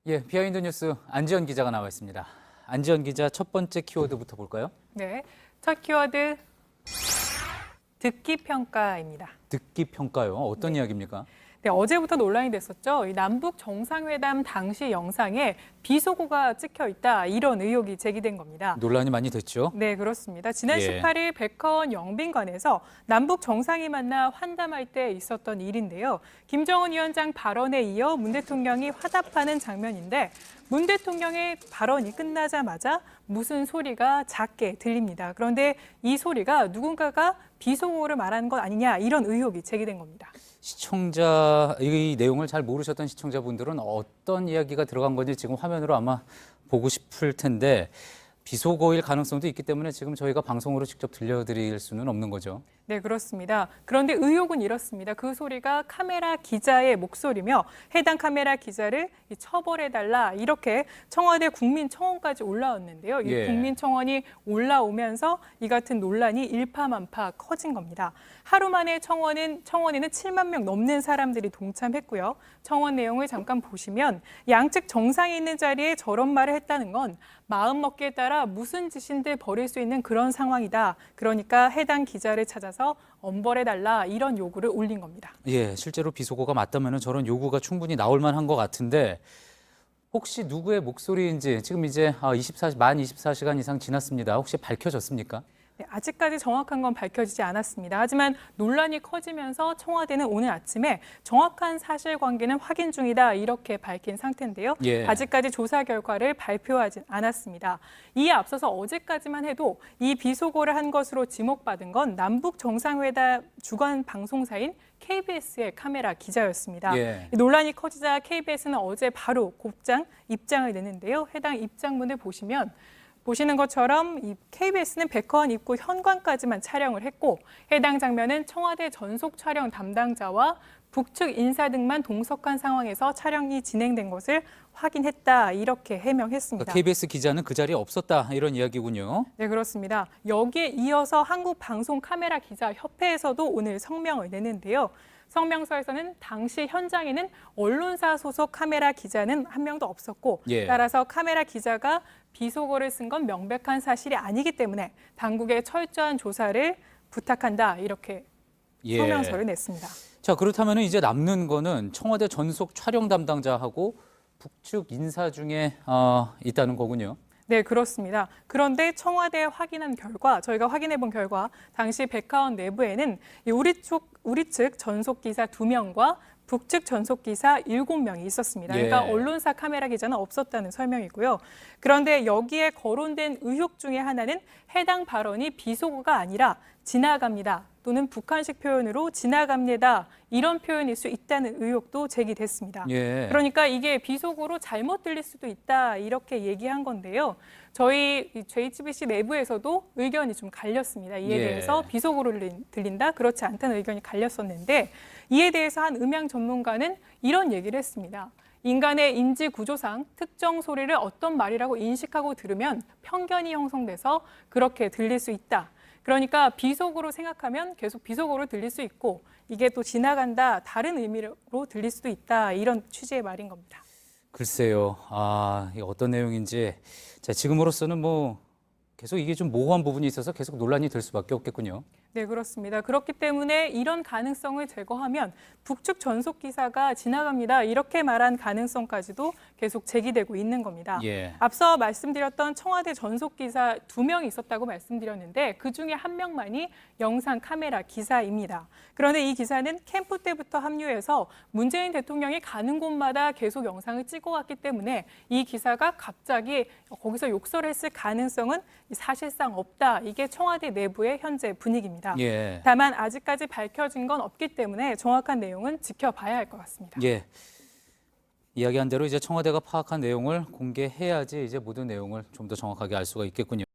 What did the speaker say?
예, 비하인드 뉴스 안지연 기자가 나와 있습니다. 안지연 기자, 첫 번째 키워드부터 볼까요? 네, 첫 키워드 듣기 평가입니다. 듣기 평가요. 어떤 이야기입니까? 네, 어제부터 논란이 됐었죠. 이 남북 정상회담 당시 영상에 비속어가 찍혀 있다, 이런 의혹이 제기된 겁니다. 논란이 많이 됐죠. 네, 그렇습니다. 지난 예. 18일 백화원 영빈관에서 남북 정상이 만나 환담할 때 있었던 일인데요. 김정은 위원장 발언에 이어 문 대통령이 화답하는 장면인데 문 대통령의 발언이 끝나자마자 무슨 소리가 작게 들립니다. 그런데 이 소리가 누군가가 비속어를 말하는 것 아니냐, 이런 의혹이 제기된 겁니다. 이 내용을 잘 모르셨던 시청자분들은 어떤 이야기가 들어간 건지 지금 화면으로 아마 보고 싶을 텐데 비속어일 가능성도 있기 때문에 지금 저희가 방송으로 직접 들려드릴 수는 없는 거죠. 네, 그렇습니다. 그런데 의혹은 이렇습니다. 그 소리가 카메라 기자의 목소리며 해당 카메라 기자를 처벌해달라, 이렇게 청와대 국민청원까지 올라왔는데요. 이 예. 국민청원이 올라오면서 이 같은 논란이 일파만파 커진 겁니다. 하루 만에 청원에는 7만 명 넘는 사람들이 동참했고요. 청원 내용을 잠깐 보시면 양측 정상이 있는 자리에 저런 말을 했다는 건 마음먹기에 따라 무슨 짓인들 벌일 수 있는 그런 상황이다. 그러니까 해당 기자를 찾아서 엄벌해달라, 이런 요구를 올린 겁니다. 예, 실제로 비속어가 맞다면 저런 요구가 충분히 나올 만한 것 같은데 혹시 누구의 목소리인지 지금 이제 만 24시간 이상 지났습니다. 혹시 밝혀졌습니까? 네, 아직까지 정확한 건 밝혀지지 않았습니다. 하지만 논란이 커지면서 청와대는 오늘 아침에 정확한 사실관계는 확인 중이다, 이렇게 밝힌 상태인데요. 예. 아직까지 조사 결과를 발표하지 않았습니다. 이에 앞서서 어제까지만 해도 이 비속어를 한 것으로 지목받은 건 남북 정상회담 주간 방송사인 KBS의 카메라 기자였습니다. 예. 논란이 커지자 KBS는 어제 바로 곧장 입장을 내는데요. 해당 입장문을 보시는 것처럼 이 KBS는 백화원 입구 현관까지만 촬영을 했고 해당 장면은 청와대 전속 촬영 담당자와 북측 인사 등만 동석한 상황에서 촬영이 진행된 것을 확인했다, 이렇게 해명했습니다. 그러니까 KBS 기자는 그 자리에 없었다, 이런 이야기군요. 네, 그렇습니다. 여기에 이어서 한국방송카메라기자협회에서도 오늘 성명을 내는데요. 성명서에서는 당시 현장에는 언론사 소속 카메라 기자는 한 명도 없었고 예. 따라서 카메라 기자가 비속어를 쓴 건 명백한 사실이 아니기 때문에 당국의 철저한 조사를 부탁한다, 이렇게 성명서를 냈습니다. 자, 그렇다면 이제 남는 거는 청와대 전속 촬영 담당자하고 북측 인사 중에 있다는 거군요. 네, 그렇습니다. 그런데 청와대에 확인한 결과, 저희가 확인해 본 결과 당시 백화원 내부에는 우리 측 전속 기사 2명과 북측 전속 기사 7명이 있었습니다. 그러니까 예. 언론사 카메라 기자는 없었다는 설명이고요. 그런데 여기에 거론된 의혹 중에 하나는 해당 발언이 비속어가 아니라 지나갑니다, 또는 북한식 표현으로 지나갑니다, 이런 표현일 수 있다는 의혹도 제기됐습니다. 예. 그러니까 이게 비속어로 잘못 들릴 수도 있다, 이렇게 얘기한 건데요. 저희 JTBC 내부에서도 의견이 좀 갈렸습니다. 이에 예. 대해서 비속어로 들린다, 그렇지 않다는 의견이 갈렸었는데 이에 대해서 한 음향 전문가는 이런 얘기를 했습니다. 인간의 인지 구조상 특정 소리를 어떤 말이라고 인식하고 들으면 편견이 형성돼서 그렇게 들릴 수 있다. 그러니까 비속어로 생각하면 계속 비속어로 들릴 수 있고 이게 또 지나간다, 다른 의미로 들릴 수도 있다, 이런 취지의 말인 겁니다. 글쎄요. 이게 어떤 내용인지 자, 지금으로서는 계속 이게 좀 모호한 부분이 있어서 계속 논란이 될 수밖에 없겠군요. 네, 그렇습니다. 그렇기 때문에 이런 가능성을 제거하면 북측 전속 기사가 지나갑니다, 이렇게 말한 가능성까지도 계속 제기되고 있는 겁니다. 예. 앞서 말씀드렸던 청와대 전속 기사 2명이 있었다고 말씀드렸는데 그중에 한 명만이 영상 카메라 기사입니다. 그런데 이 기사는 캠프 때부터 합류해서 문재인 대통령이 가는 곳마다 계속 영상을 찍어왔기 때문에 이 기사가 갑자기 거기서 욕설을 했을 가능성은 사실상 없다. 이게 청와대 내부의 현재 분위기입니다. 예. 다만 아직까지 밝혀진 건 없기 때문에 정확한 내용은 지켜봐야 할 것 같습니다. 예. 이야기한 대로 이제 청와대가 파악한 내용을 공개해야지 이제 모든 내용을 좀 더 정확하게 알 수가 있겠군요.